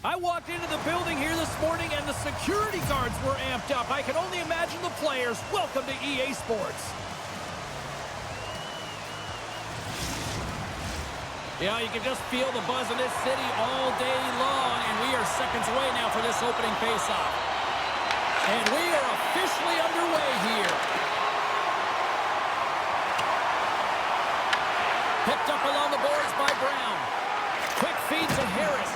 I walked into the building here this morning and the security guards were amped up. I can only imagine the players. Welcome to EA Sports. Yeah, you can just feel the buzz in this city all day long, and we are seconds away now for this opening faceoff. And we are officially underway here. Picked up along the boards by Brown. Quick feed to Harris.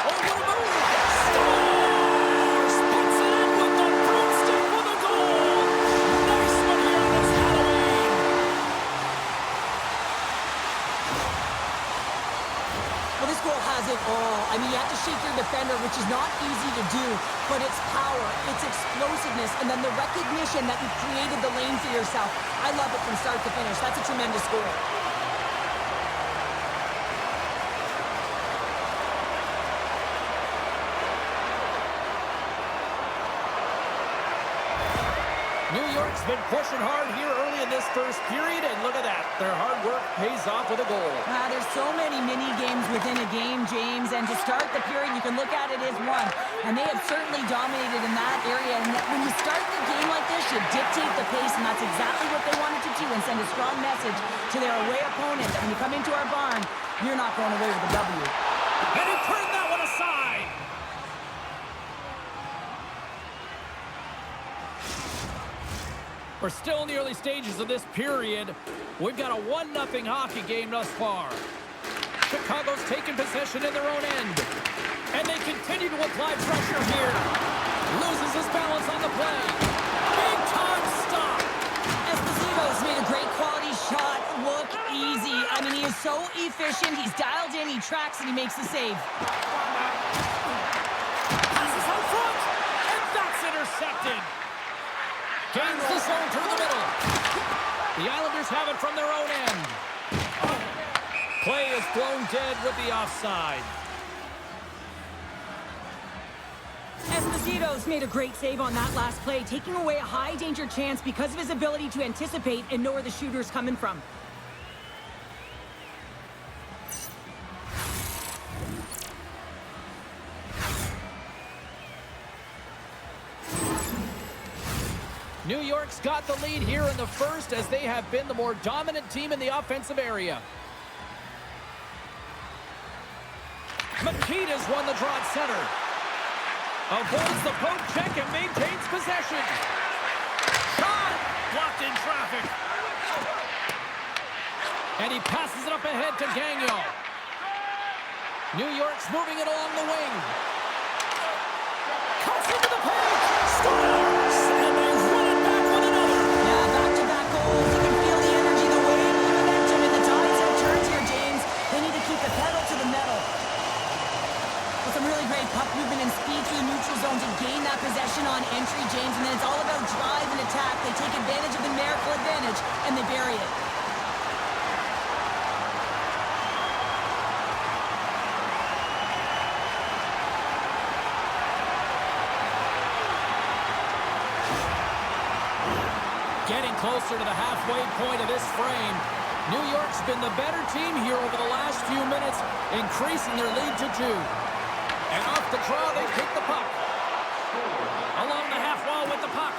Oh, what a move! Scores! Puts it in with the broomstick for the goal! Nice one here on this Halloween! Well, this goal has it all. I mean, you have to shake your defender, which is not easy to do, but it's power, it's explosiveness, and then the recognition that you created the lane for yourself. I love it from start to finish. That's a tremendous goal. New York's been pushing hard here early in this first period, and look at that. Their hard work pays off with a goal. There's so many mini-games within a game, James, and to start the period, you can look at it as one. And they have certainly dominated in that area. And when you start the game like this, you dictate the pace, and that's exactly what they wanted to do and send a strong message to their away opponent that when you come into our barn, you're not going away with a W. And he turned that one aside. We're still in the early stages of this period. We've got a 1-0 hockey game thus far. Chicago's taking possession in their own end. And they continue to apply pressure here. Loses his balance on the play. Big time stop. Esposito's made a great quality shot look easy. I mean, he is so efficient. He's dialed in, he tracks, and he makes the save. Passes out front. And that's intercepted. Gains the zone through the middle. The Islanders have it from their own end. Play is blown dead with the offside. Esposito's made a great save on that last play, taking away a high-danger chance because of his ability to anticipate and know where the shooter's coming from. New York's got the lead here in the first as they have been the more dominant team in the offensive area. Makita's won the draw at center. Avoids the poke check and maintains possession. Shot! Blocked in traffic. And he passes it up ahead to Gagnon. New York's moving it along the wing. Cuts into the paint. Scores! And they run it back with another. Yeah, back-to-back goals. You can feel the energy, the wave, the momentum, and the tides have turned here, James. They need to keep the pedal to the metal. With some really great puck movement and speed through the neutral zone to gain that possession on entry, James, and then it's all about drive and attack. They take advantage of the numerical advantage, and they bury it. Getting closer to the halfway point of this frame. New York's been the better team here over the last few minutes, increasing their lead to 2. And off the draw, they pick the puck. Along the half wall with the puck.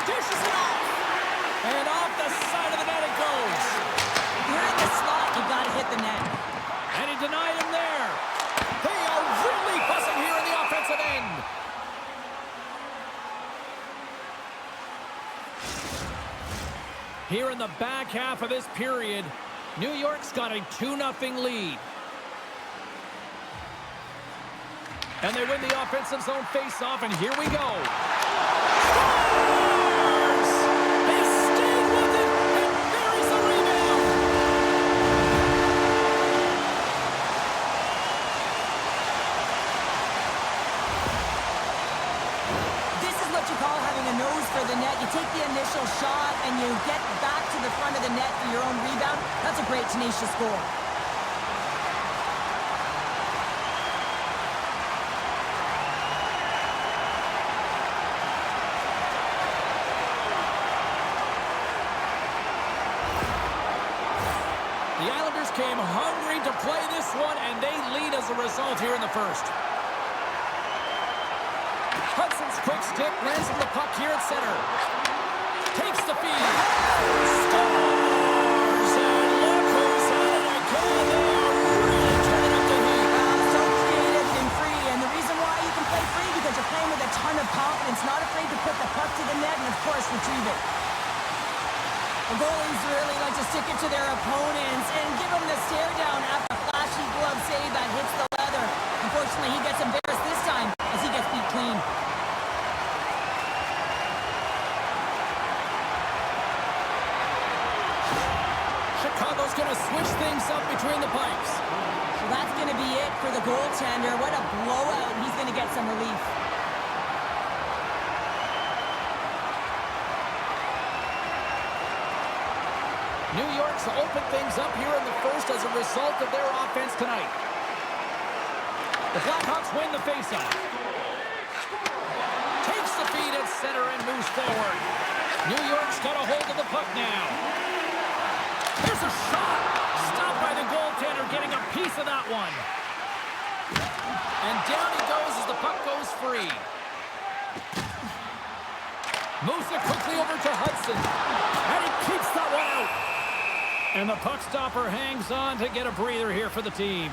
Dishes it off. And off the side of the net it goes. You're in the slot, you gotta hit the net. And he denied him there. They are really buzzing here in the offensive end. Here in the back half of this period, New York's got a 2-0 lead. And they win the offensive zone face-off, and here we go. Scores! They stayed with it, and buries the rebound. This is what you call having a nose for the net. You take the initial shot and you get back to the front of the net for your own rebound. That's a great, tenacious goal. came hungry to play this one, and they lead as a result here in the first. Hudson's quick stick lands on the puck here at center. Takes the feed. Scores! And look who's on it again. They are really turning up the heat. So creative and free, and the reason why you can play free because you're playing with a ton of confidence, not afraid to put the puck to the net and, of course, retrieve it. The goalies really like to stick it to their opponents and give them the stare down after a flashy glove save that hits the leather. Unfortunately, he gets embarrassed this time as he gets beat clean. Chicago's going to switch things up between the pipes. So that's going to be it for the goaltender. What a blowout. He's going to get some relief. New York's opened things up here in the first as a result of their offense tonight. The Blackhawks win the faceoff. Takes the feed at center and moves forward. New York's got a hold of the puck now. Here's a shot. Stopped by the goaltender, getting a piece of that one. And down he goes as the puck goes free. Moves it quickly over to Hudson. And he keeps that one out. And the puck stopper hangs on to get a breather here for the team.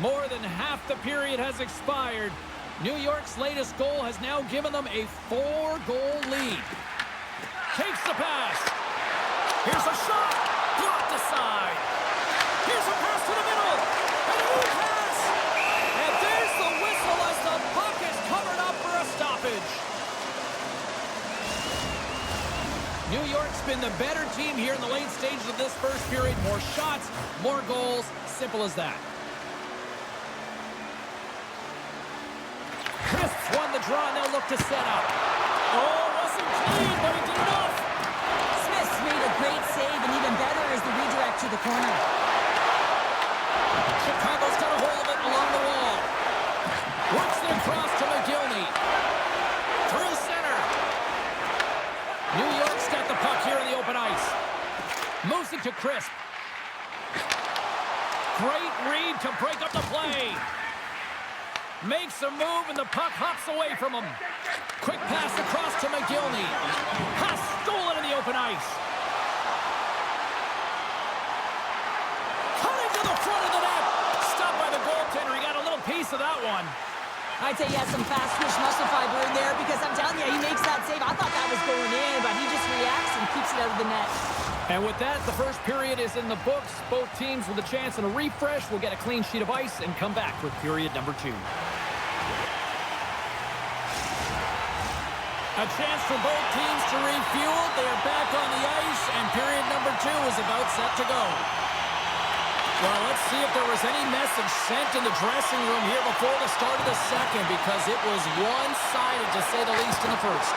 More than half the period has expired. New York's latest goal has now given them a 4-goal lead. Takes the pass. Here's a shot. Blocked aside. Here's a pass to the middle. And a new pass. And there's the whistle as the puck is covered up for a stoppage. New York's been the better team here in the late stages of this first period. More shots, more goals. Simple as that. Crisps won the draw, and they'll look to set up. Oh, wasn't clean, but he did enough. Smith's made a great save, and even better is the redirect to the corner. Chicago's got a hold of it along the wall. Works it across to McGillney. Through center. New York's got the puck here in the open ice. Moves it to Crisp. Great read to break up the play. Makes a move, and the puck hops away from him. Quick pass across to McGillney. Pass stolen in the open ice. Cutting to the front of the net. Stopped by the goaltender. He got a little piece of that one. I'd say he has some fast twitch muscle fiber in there because I'm telling you, he makes that save. I thought that was going in, but he just reacts and keeps it out of the net. And with that, the first period is in the books. Both teams with a chance and a refresh will get a clean sheet of ice and come back with period number 2. A chance for both teams to refuel. They are back on the ice, and period number 2 is about set to go. Well, let's see if there was any message sent in the dressing room here before the start of the second, because it was one-sided, to say the least, in the first.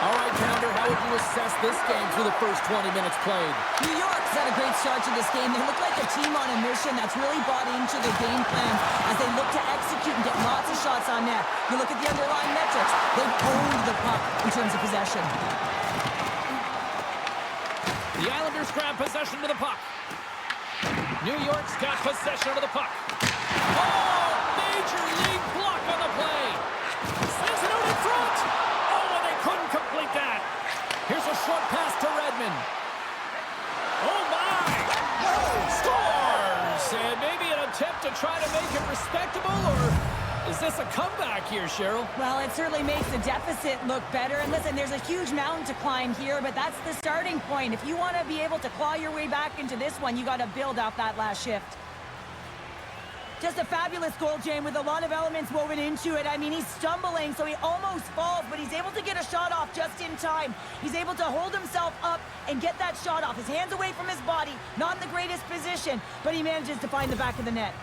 All right, Pounder, how would you assess this game through the first 20 minutes played? New York's had a great start to this game. They look like a team on a mission that's really bought into their game plan as they look to execute and get lots of shots on net. You look at the underlying metrics. They've owned the puck in terms of possession. The Islanders grab possession of the puck. New York's got possession of the puck. Oh, major league block on the play. Sends it out in front. Oh, and they couldn't complete that. Here's a short pass to Redmond. Oh, my. Scores. And maybe an attempt to try to make it respectable, or is this a comeback here, Cheryl? Well, it certainly makes the deficit look better. And listen, there's a huge mountain to climb here, but that's the starting point. If you want to be able to claw your way back into this one, you got to build off that last shift. Just a fabulous goal, Jane, with a lot of elements woven into it. I mean, he's stumbling, so he almost falls, but he's able to get a shot off just in time. He's able to hold himself up and get that shot off. His hands away from his body, not in the greatest position, but he manages to find the back of the net.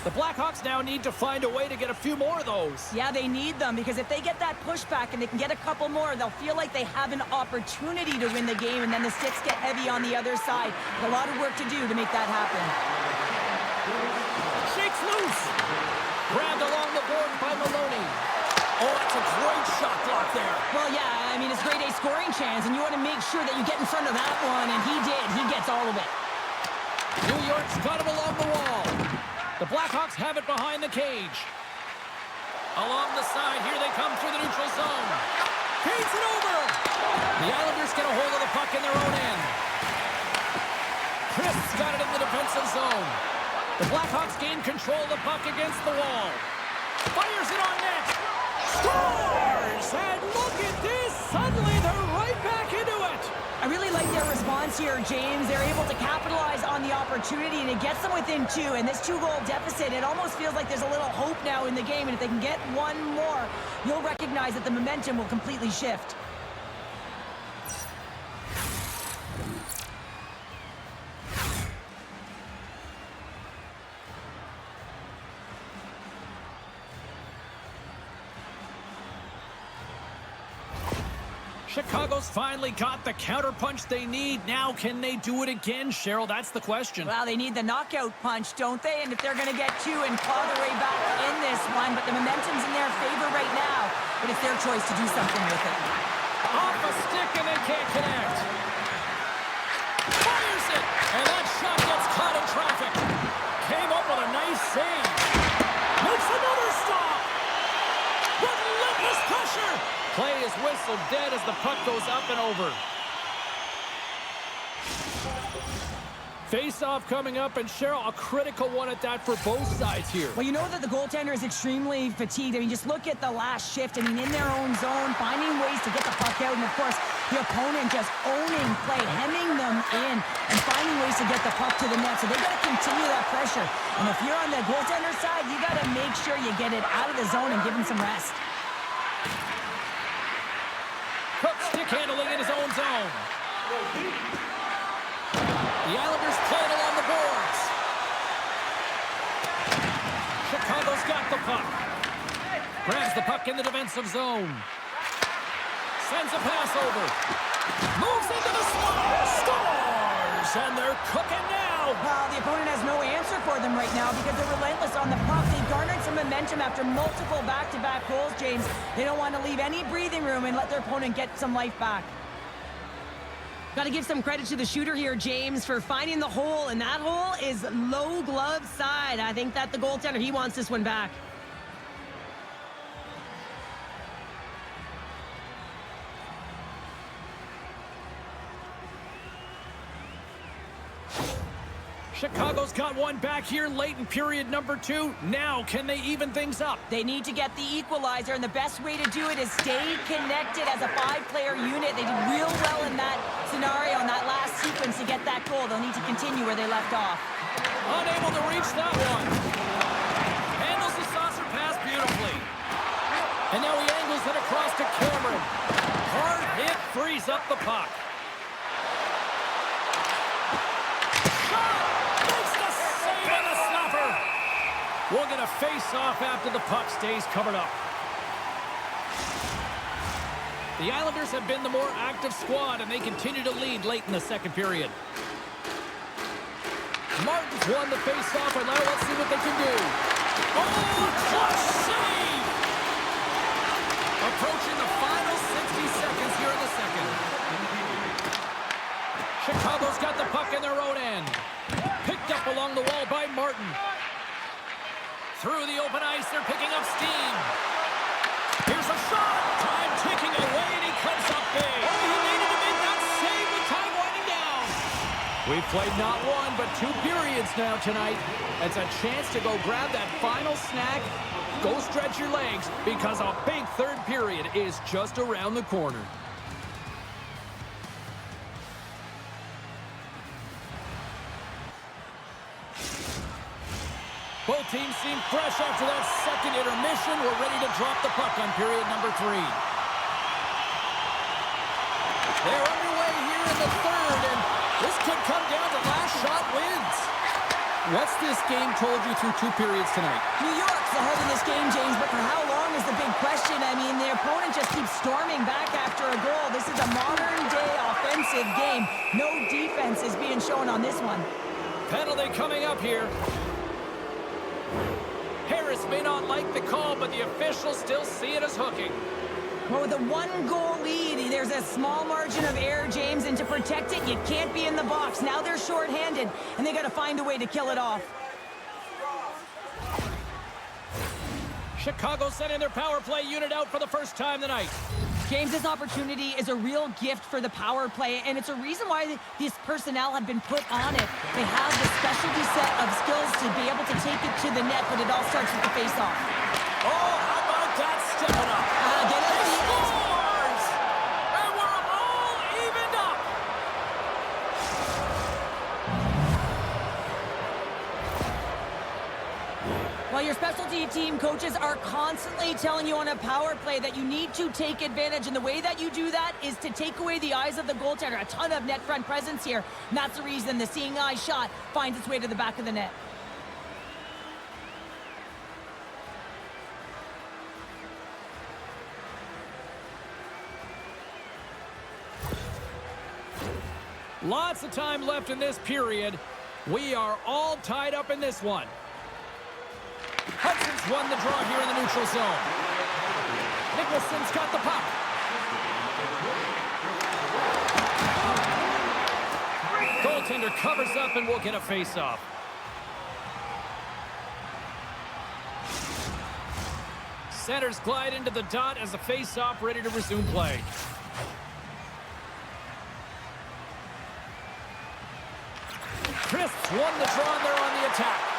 The Blackhawks now need to find a way to get a few more of those. Yeah, they need them, because if they get that pushback and they can get a couple more, they'll feel like they have an opportunity to win the game, and then the sticks get heavy on the other side. A lot of work to do to make that happen. Shakes loose. Grabbed along the board by Maloney. Oh, that's a great shot block there. Well, yeah, I mean, it's grade A scoring chance, and you want to make sure that you get in front of that one, and he did. He gets all of it. New York's got him along the wall. The Blackhawks have it behind the cage. Along the side, here they come through the neutral zone. Feeds it over. The Islanders get a hold of the puck in their own end. Chris got it in the defensive zone. The Blackhawks gain control of the puck against the wall. Fires it on net. Scores! And look at this. Suddenly they're right back into it. I really like their response here, James. They're able to capitalize on the opportunity, and it gets them within two. And this two-goal deficit, it almost feels like there's a little hope now in the game. And if they can get one more, you'll recognize that the momentum will completely shift. Chicago's finally got the counterpunch they need. Now, can they do it again, Cheryl? That's the question. Well, they need the knockout punch, don't they? And if they're going to get two and claw their way back in this one, but the momentum's in their favor right now. But it's their choice to do something with it. Off a stick and they can't connect. Fires it! And that shot gets caught in traffic. Came up with a nice save. Makes another stop. Relentless pressure. Play is whistled dead as the puck goes up and over. Face-off coming up, and Cheryl, a critical one at that for both sides here. Well, you know that the goaltender is extremely fatigued. I mean, just look at the last shift. I mean, in their own zone, finding ways to get the puck out, and of course, the opponent just owning play, hemming them in, and finding ways to get the puck to the net. So they got to continue that pressure. And if you're on the goaltender side, you got to make sure you get it out of the zone and give him some rest. Cook stick handling in his own zone. The Islanders play it along the boards. Chicago's got the puck. Grabs the puck in the defensive zone. Sends a pass over. Moves into the slot. Scores! And they're cooking now. Well, the opponent has no answer for them right now because they're relentless on the puck. They've garnered some momentum after multiple back-to-back goals, James. They don't want to leave any breathing room and let their opponent get some life back. Got to give some credit to the shooter here, James, for finding the hole, and that hole is low glove side. I think that the goaltender, he wants this one back. Chicago's got one back here late in period number 2. Now, can they even things up? They need to get the equalizer, and the best way to do it is stay connected as a 5-player unit. They did real well in that scenario, in that last sequence, to get that goal. They'll need to continue where they left off. Unable to reach that one. Handles the saucer pass beautifully. And now he angles it across to Cameron. Hard hit frees up the puck. We'll get a face-off after the puck stays covered up. The Islanders have been the more active squad, and they continue to lead late in the second period. Martin's won the face-off, and now let's see what they can do. Oh, clutch save! Approaching the final 60 seconds here in the second. Chicago's got the puck in their own end. Picked up along the wall by Martin. Through the open ice, they're picking up steam. Here's a shot. Time ticking away, and he comes up big. Oh, he needed to make that save with time winding down. We've played not one, but 2 periods now tonight. It's a chance to go grab that final snack. Go stretch your legs, because a big third period is just around the corner. Both teams seem fresh after that second intermission. We're ready to drop the puck on period number 3. They're underway here in the third, and this could come down to last shot wins. What's this game told you through 2 periods tonight? New York's ahead in this game, James, but for how long is the big question. I mean, their opponent just keeps storming back after a goal. This is a modern-day offensive game. No defense is being shown on this one. Penalty coming up here. purists may not like the call, but the officials still see it as hooking. Well, with a one-goal lead, there's a small margin of error, James, and to protect it, you can't be in the box. Now they're short-handed, and they got to find a way to kill it off. Chicago sending their power play unit out for the first time tonight. James, this opportunity is a real gift for the power play, and it's a reason why this personnel have been put on it. They have the specialty set of skills to be able to take it to the net, but it all starts with the face-off. Oh, how about that stepping up? Get it. He scores! And we're all evened up! Well, your specialty team coaches are constantly telling you on a power play that you need to take advantage, and the way that you do that is to take away the eyes of the goaltender. A ton of net front presence here, and that's the reason the seeing eye shot finds its way to the back of the net. Lots of time left in this period. We are all tied up in this one. Hudson's won the draw here in the neutral zone. Nicholson's got the puck. Goaltender covers up and will get a face-off. Centers glide into the dot as a face-off ready to resume play. Crisps won the draw and they're on the attack.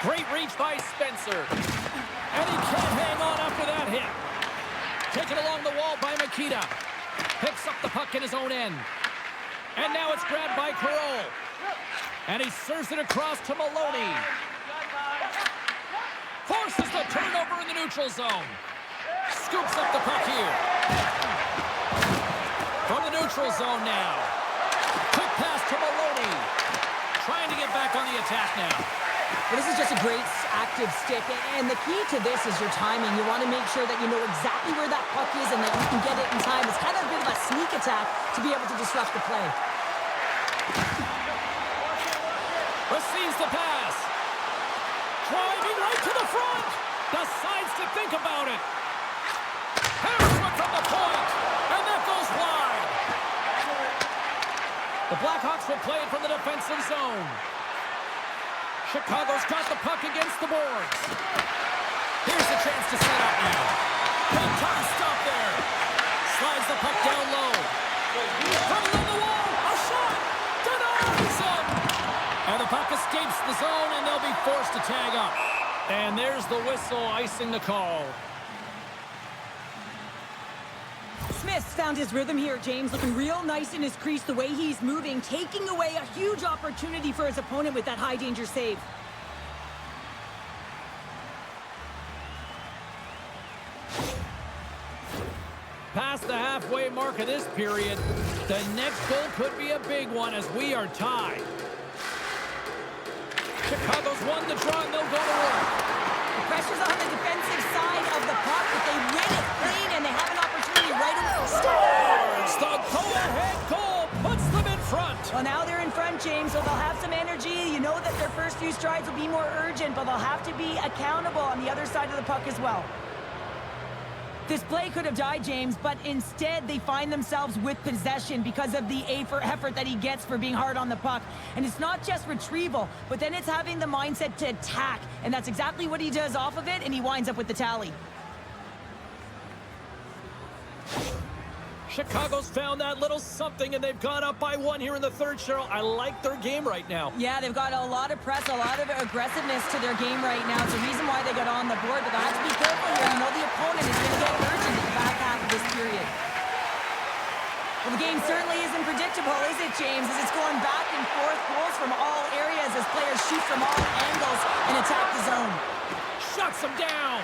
Great reach by Spencer. And he can't hang on after that hit. Taken along the wall by Makita. Picks up the puck in his own end. And now it's grabbed by Carroll. And he serves it across to Maloney. Forces the turnover in the neutral zone. Scoops up the puck here. From the neutral zone now. Quick pass to Maloney. Trying to get back on the attack now. Well, this is just a great active stick, and the key to this is your timing. You want to make sure that you know exactly where that puck is and that you can get it in time. It's kind of a bit of a sneak attack to be able to disrupt the play. Receives the pass. Driving right to the front. Decides to think about it. Harris went from the point, and that goes wide. The Blackhawks will play it from the defensive zone. Chicago's got the puck against the boards. Here's a chance to set up now. Big time stop there. Slides the puck down low. From along the wall, a shot. Denies him. And the puck escapes the zone, and they'll be forced to tag up. And there's the whistle icing the call. Smith's found his rhythm here, James, looking real nice in his crease, the way he's moving, taking away a huge opportunity for his opponent with that high-danger save. Past the halfway mark of this period, the next goal could be a big one as we are tied. Chicago's won the draw and they'll go to work. The pressure's on the defensive side of the puck, but they win it clean and they have an opportunity right in the Scores! The go-ahead goal puts them in front. Well, now they're in front, James, so they'll have some energy. You know that their first few strides will be more urgent, but they'll have to be accountable on the other side of the puck as well. This play could have died, James, but instead they find themselves with possession because of the effort that he gets for being hard on the puck. And it's not just retrieval, but then it's having the mindset to attack. And that's exactly what he does off of it, and he winds up with the tally. Chicago's found that little something, and they've gone up by one here in the third, Cheryl. I like their game right now. Yeah, they've got a lot of press, a lot of aggressiveness to their game right now. It's the reason why they got on the board, but they have to be careful here. You know the opponent is going to get urgent in the back half of this period. Well, the game certainly isn't predictable, is it, James? As it's going back and forth, goals from all areas as players shoot from all angles and attack the zone. Shuts them down.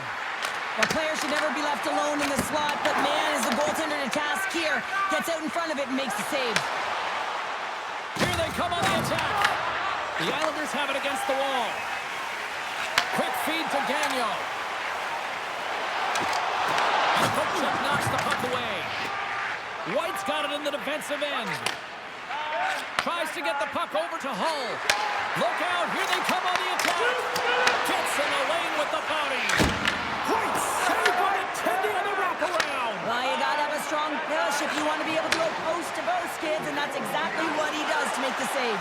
The player should never be left alone in the slot, but man, is the goaltender to task here. Gets out in front of it and makes the save. Here they come on the attack. The Islanders have it against the wall. Quick feed to Gagnon. And Kutchuk knocks the puck away. White's got it in the defensive end. Tries to get the puck over to Hull. Look out, here they come on the attack. Gets in the lane with the body. Great save on attending on the wraparound. Well, you got to have a strong push if you want to be able to go post to post, kids, and that's exactly what he does to make the save.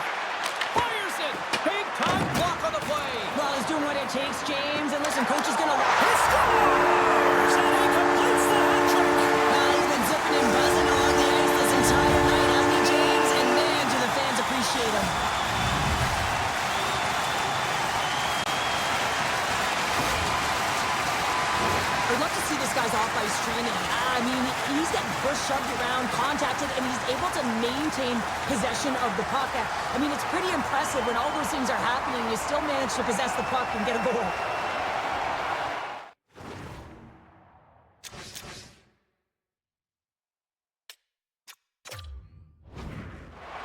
Fires it. Big time block on the play. Well, he's doing what it takes, James. And listen, coach is going to... He scores! And he completes the hat trick. Well, he's been zipping and buzzing along the ice this entire night, hasn't he, James? And man, do the fans appreciate him. I'd love to see this guy's off-ice training. I mean, he's getting pushed, shoved around, contacted, and he's able to maintain possession of the puck. I mean, it's pretty impressive when all those things are happening, you still manage to possess the puck and get a goal.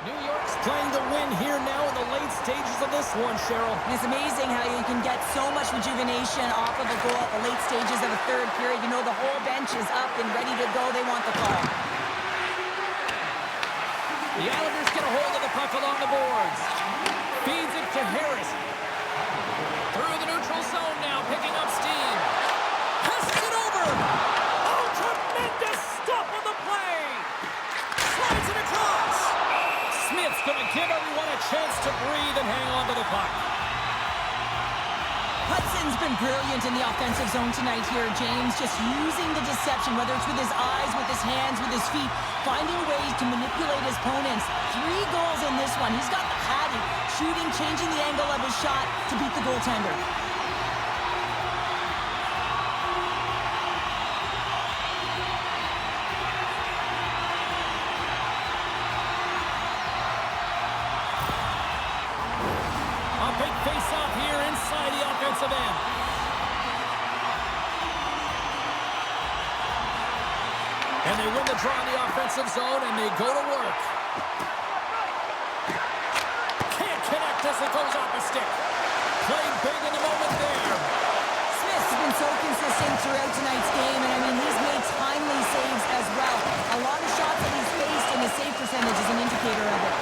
New York's playing to win here now in the late stages of this one, Cheryl. And it's amazing how you can get so much rejuvenation off of a goal at the late stages of a third period. You know, the whole bench is up and ready to go. They want the call. The Islanders get a hold of the puck along the boards. Feeds it to Harris. Through the neutral zone now, picking up steam. Passes it over. Oh, tremendous stop on the play. Slides it across. Smith's going to give everyone a chance to breathe and hang on to the puck. Hudson's been brilliant in the offensive zone tonight here, James. Just using the deception, whether it's with his eyes, with his hands, with his feet, finding ways to manipulate his opponents. 3 goals in this one. He's got the hattie, shooting, changing the angle of his shot to beat the goaltender. A big face-off here inside the offensive end. And they win the draw in the offensive zone, and they go to work. Can't connect as it goes off the stick. Playing big in the moment there. Smith's been so consistent throughout tonight's game, and I mean, he's made timely saves as well. A lot of shots that he's faced, and his save percentage is an indicator of it.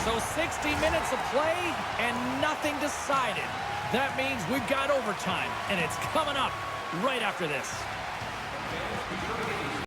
So 60 minutes of play and nothing decided. That means we've got overtime, and it's coming up right after this.